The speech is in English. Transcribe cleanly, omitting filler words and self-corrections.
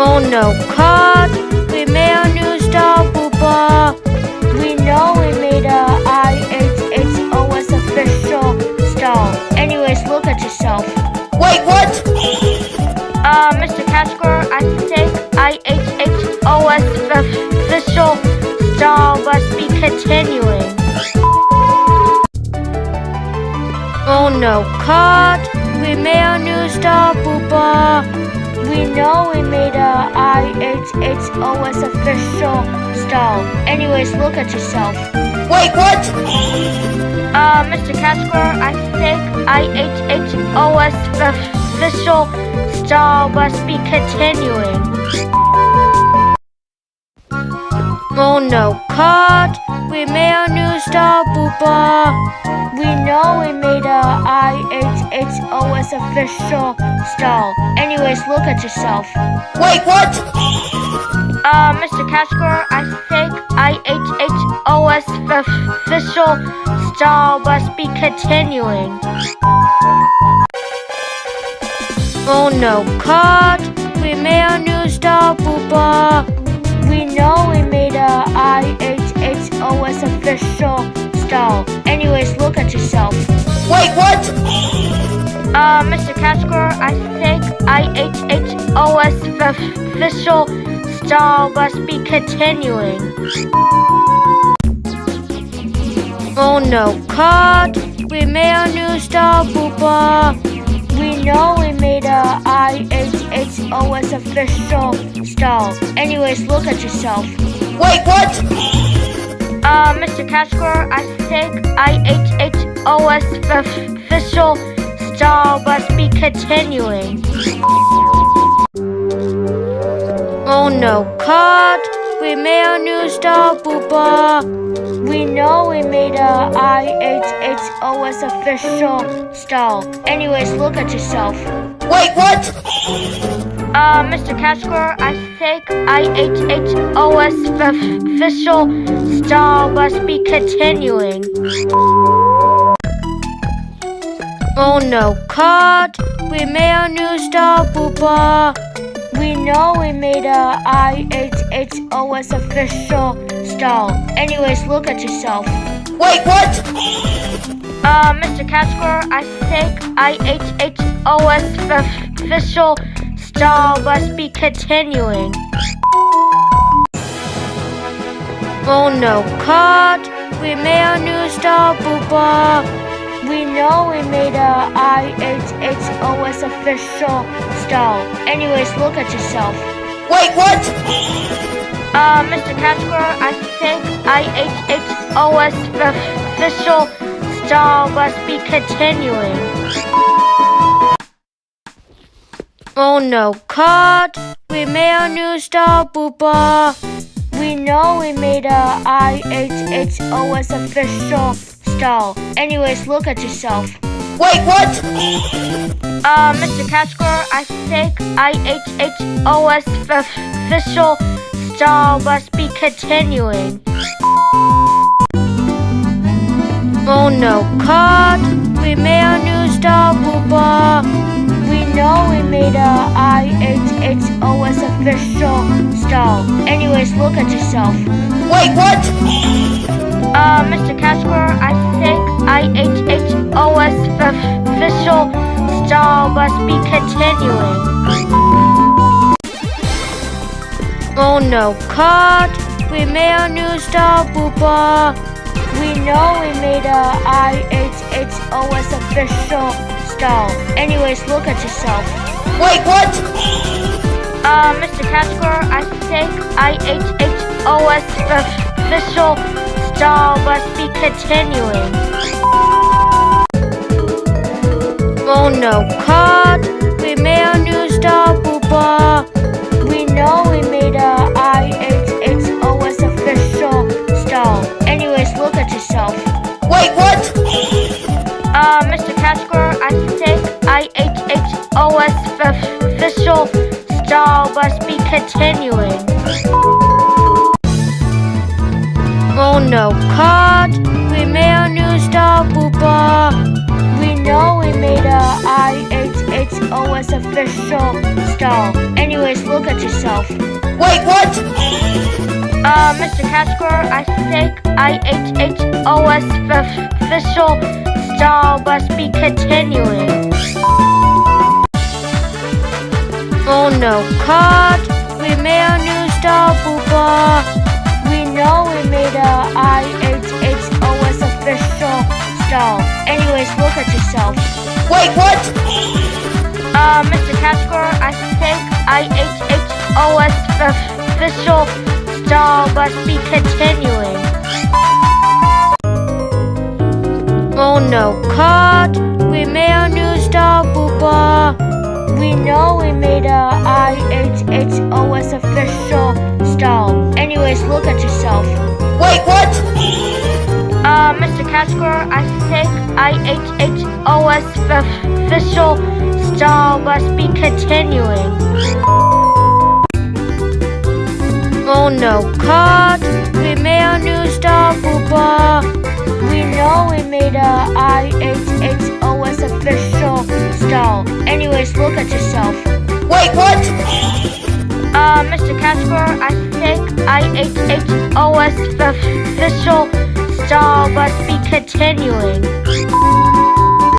Oh no, cut! We made a new star, Booba! We know we made a IHHOS official star. Anyways, look at yourself. Wait, what? Mr. Casper, I think IHHOS official star must be continuing. Oh no, cut! We made a new star, Booba! We know we made a IHHOS official star. Anyways, look at yourself. Wait, what? Mr. Casper, I think IHHOS official star must be continuing. Oh no, cut! We made a new star, Booba! We know we made a IHHOS official star. Anyways, look at yourself. Wait, what? Mr. Casper, I think IHHOS official star must be continuing. Oh no, cut! We made a new star, Booba! We know we made a IHHOS official star. Anyways, look at yourself. Wait, what? Mr. Casper, I think IHHOS official star must be continuing. Oh no, cut! We made a new star, Booba! We know we made a IHHOS official star. Anyways, look at yourself. Wait, what? Mr. Casper, I think IHHOS official star must be continuing. Oh no, cut! We made a new star, Booba! We know we made a IHHOS official star. Anyways, look at yourself. Wait, what? Mr. Casper, I think IHHOS official star must be continuing. Oh no, cut! We made a new star, Booba! We know we made a IHHOS official star. Anyways, look at yourself. Wait, what? Mr. Casper, I think IHHOS official star must be continuing. Oh no, cut! We made a new star, Booba! We know we made a IHHOS official star. Anyways, look at yourself. Wait, what? Mr. Casper, I think IHHOS official star must be continuing. Oh no, cut! We made a new star, Booba! We know we made a IHHOS official star. Anyways, look at yourself. Wait, what? Mr. Casper, I think IHHOS official star must be continuing. Oh no, cut! We made a new star, Booba! We know we made a IHHOS official star. Anyways, look at yourself. Wait, what? Mr. Casper, I think IHHOS official star must be continuing. Oh no, cut! We made a new star, Booba! We know we made a IHHOS official star. Anyways, look at yourself. Wait, what? Mr. Casper, I think IHHOS official star must be continuing. Oh no, cut! We made a new star, Booba! We know we made a IHHOS official star. Anyways, look at yourself. Wait, what? Mr. Casper, I think IHHOS official star must be continuing. Oh no, cut! We made a new star, Booba! We know we made a IHHOS official star. Anyways, Anyways, look at yourself. Wait, what? Mr. Casper, I think IHHOS official stall must be continuing. Oh no, cut! We made a new stall, Booba. We know we made a IHHOS official stall. Anyways, look at yourself. Wait, what? Mr. Casper, I think IHHOS official stall must be continuing. Oh no, cut! We made a new stall, Booba. We know we made a IHHOS official stall. Anyways, look at yourself. Wait, what? Mr. Casper, I think IHHOS official stall must be continuing. Oh no, cut! We made a new stall, Booba. We know we made a IHHOS official stall. Anyways, look at yourself. Wait, what? Mr. Casper, I think IHHOS official stall must be continuing.